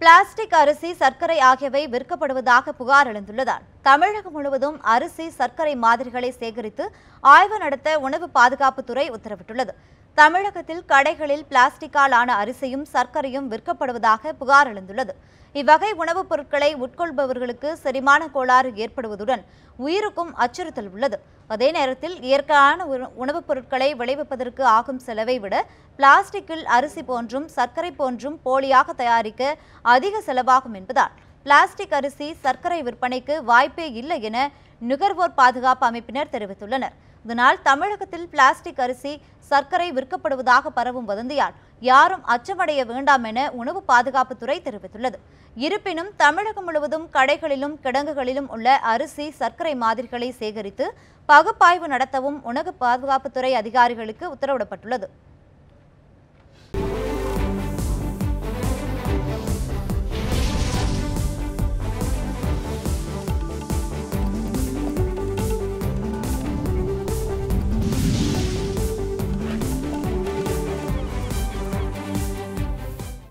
Plastic அரிசி, சர்க்கரை ஆகியவை விற்கப்படுவதாக புகார் எழுந்துள்ளதால் தமிழகம் முழுவதும் அரிசி, சர்க்கரை மாதிரிகளை சேகரித்து ஆய்வு நடத்த உணவு பாதுகாப்புத்துறை உத்தரவிட்டுள்ளது. தமிழகத்தில் கடைகளில் பிளாஸ்டிக்கால் ஆன அரிசியும் சர்க்கரையும் விற்கப்படுவதாக புகார் எழுந்துள்ளது. இவ்வகை உணவுப் பொருட்களை உட்கொள்பவர்களுக்கு செரிமான கோளாறு ஏற்படுவதுடன் உயிருக்கும் அச்சுறுத்தல் உள்ளது. அதே நேரத்தில் இயற்கையான உணவுப் பொருட்களை விளைவிப்பதற்கு ஆகும் செலவை விட பிளாஸ்டிக்கில் அரிசி போன்றும் சர்க்கரை போன்றும் போலியாக தயாரிக்க அதிக செலவாகும் என்பதால் பிளாஸ்டிக் அரிசி, சர்க்கரை விற்பனைக்கு வாய்ப்பே இல்லை என நுகர்வோர் பாதுகாப்பு அமைப்பினர் தெரிவித்துள்ளனர். இதனால் தமிழகத்தில் பிளாஸ்டிக் அரிசி, சர்க்கரை விற்கப்படுவதாக பரவும் வதந்தியால் யாரும் அச்சமடைய வேண்டாம் என உணவு பாதுகாப்புத்துறை தெரிவித்துள்ளது. இருப்பினும் தமிழகம் முழுவதும் கடைகளிலும் கிடங்குகளிலும் உள்ள அரிசி, சர்க்கரை மாதிரிகளை சேகரித்து பகுப்பாய்வு நடத்தவும் உணவு பாதுகாப்புத்துறை அதிகாரிகளுக்கு உத்தரவிடப்பட்டுள்ளது.